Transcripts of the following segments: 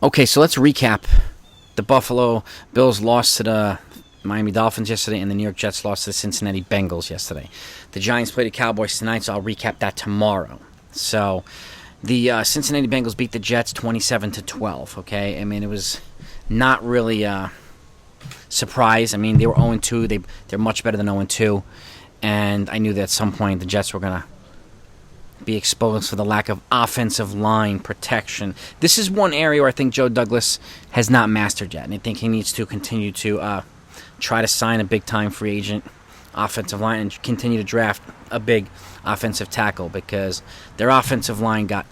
Okay, so let's recap. The Buffalo Bills lost to the Miami Dolphins yesterday, and the New York Jets lost to the Cincinnati Bengals yesterday. The Giants play the Cowboys tonight, so I'll recap that tomorrow. So the Cincinnati Bengals beat the Jets 27-12. Okay, I mean, it was not really a surprise. I mean, they were 0-2. They're much better than 0-2, and I knew that at some point the Jets were gonna be exposed for the lack of offensive line protection. This is one area where I think Joe Douglas has not mastered yet, and I think he needs to continue to try to sign a big-time free agent offensive line and continue to draft a big offensive tackle, because their offensive line got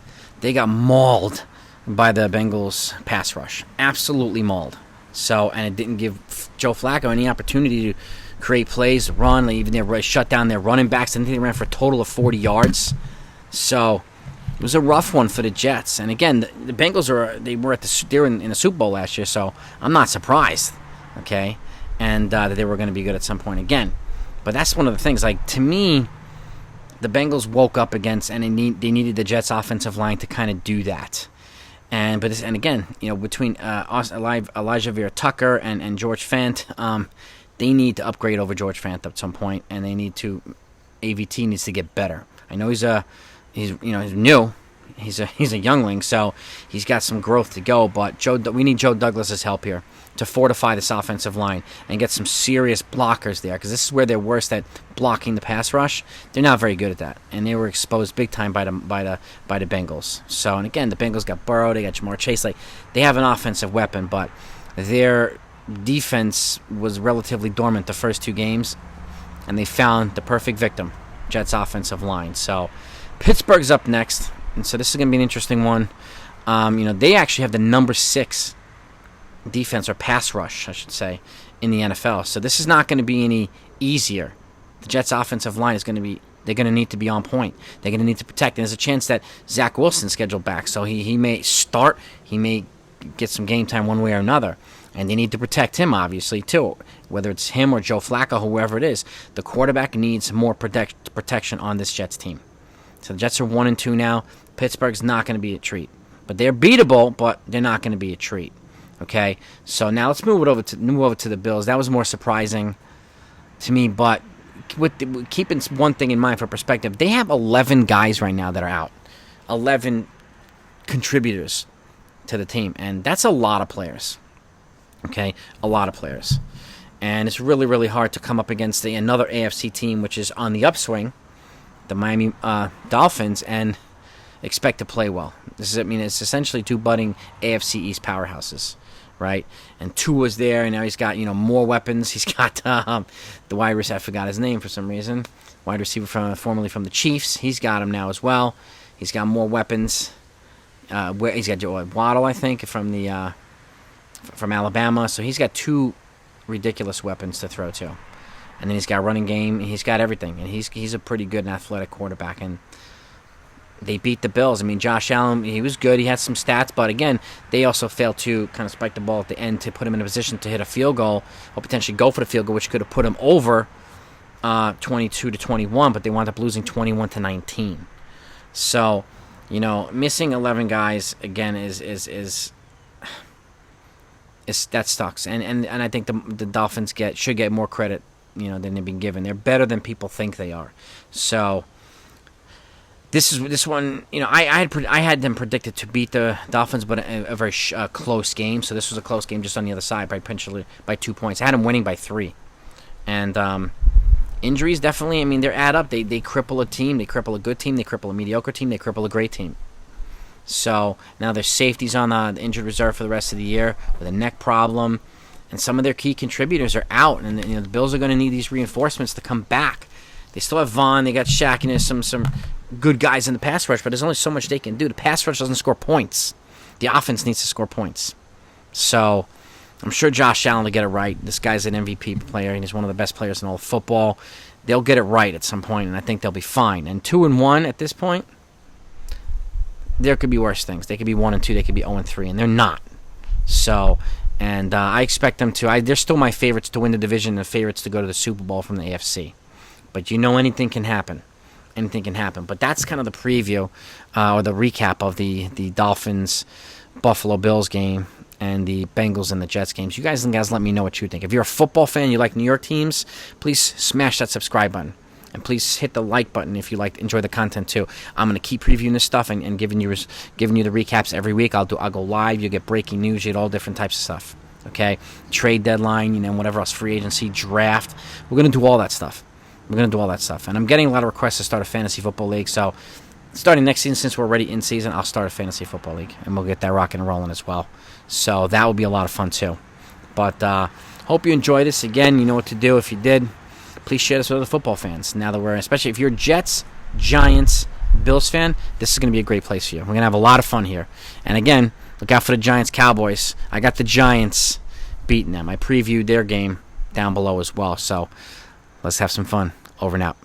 mauled by the Bengals pass rush. Absolutely mauled. So, and it didn't give Joe Flacco any opportunity to create plays, run. Even they shut down their running backs. I think they ran for a total of 40 yards. So it was a rough one for the Jets. And again, the Bengals were in the Super Bowl last year, so I'm not surprised. Okay, and that they were going to be good at some point again. But that's one of the things. Like, to me, the Bengals woke up against, and they needed the Jets' offensive line to kind of do that. And again, between Elijah Vera-Tucker and George Fant, they need to upgrade over George Fant at some point, and AVT needs to get better. I know he's new. He's a youngling, so he's got some growth to go. But we need Joe Douglas's help here to fortify this offensive line and get some serious blockers there, because this is where they're worst at blocking the pass rush. They're not very good at that, and they were exposed big time by the Bengals. So, and again, the Bengals got Burrow, they got Jamar Chase. Like, they have an offensive weapon, but their defense was relatively dormant the first two games, and they found the perfect victim, Jets' offensive line. So Pittsburgh's up next, and so this is going to be an interesting one. They actually have the number 6 defense, or pass rush, I should say, in the NFL. So this is not going to be any easier. The Jets' offensive line they're going to need to be on point. They're going to need to protect. And there's a chance that Zach Wilson's scheduled back, so he may start. He may get some game time one way or another. And they need to protect him, obviously, too. Whether it's him or Joe Flacco, whoever it is, the quarterback needs more protection on this Jets team. So the Jets are 1-2 now. Pittsburgh's not going to be a treat. But they're beatable, but they're not going to be a treat. Okay? So now let's move over to the Bills. That was more surprising to me, but keeping one thing in mind for perspective, they have 11 guys right now that are out. 11 contributors to the team, and that's a lot of players. Okay? A lot of players. And it's really, really hard to come up against another AFC team which is on the upswing, the Miami Dolphins, and expect to play well. It's essentially two budding AFC East powerhouses, right? And Tua's there, and now he's got more weapons. He's got the wide receiver. I forgot his name for some reason. Wide receiver formerly from the Chiefs. He's got him now as well. He's got more weapons. He's got Waddle, I think, from Alabama. So he's got 2 ridiculous weapons to throw to. And then he's got a running game. He's got everything. And he's a pretty good and athletic quarterback. And they beat the Bills. I mean, Josh Allen, he was good. He had some stats. But again, they also failed to kind of spike the ball at the end to put him in a position to hit a field goal or potentially go for the field goal, which could have put him over 22-21. But they wound up losing 21-19. So, missing 11 guys, again, is that sucks. And I think the Dolphins should get more credit than they've been given. They're better than people think they are. So this one, I had them predicted to beat the Dolphins, but a very close game. So this was a close game just on the other side by 2 points. I had them winning by 3. And injuries definitely, they add up. They cripple a team. They cripple a good team. They cripple a mediocre team. They cripple a great team. So now there's safeties on the injured reserve for the rest of the year with a neck problem. And some of their key contributors are out, and the Bills are going to need these reinforcements to come back. They still have Vaughn, they got Shaq, and there's some good guys in the pass rush, but there's only so much they can do. The pass rush doesn't score points. The offense needs to score points. So I'm sure Josh Allen will get it right. This guy's an MVP player, and he's one of the best players in all of football. They'll get it right at some point, and I think they'll be fine. And 2-1 at this point, there could be worse things. They could be 1-2, they could be 0-3, and they're not. So, and I expect them to. They're still my favorites to win the division and the favorites to go to the Super Bowl from the AFC. But anything can happen. Anything can happen. But that's kind of the preview or the recap of the Dolphins Buffalo Bills game and the Bengals and the Jets games. You guys let me know what you think. If you're a football fan, you like New York teams, please smash that subscribe button. And please hit the like button if you enjoy the content too. I'm gonna keep previewing this stuff and giving you the recaps every week. I'll go live. You'll get breaking news. You get all different types of stuff. Okay, trade deadline, whatever else, free agency, draft. We're gonna do all that stuff. And I'm getting a lot of requests to start a fantasy football league. So starting next season, since we're already in season, I'll start a fantasy football league, and we'll get that rocking and rolling as well. So that will be a lot of fun too. But hope you enjoyed this. Again, you know what to do. If you did, please share this with other football fans. Now that especially if you're a Jets, Giants, Bills fan, this is going to be a great place for you. We're going to have a lot of fun here. And again, look out for the Giants, Cowboys. I got the Giants beating them. I previewed their game down below as well. So let's have some fun. Over and out.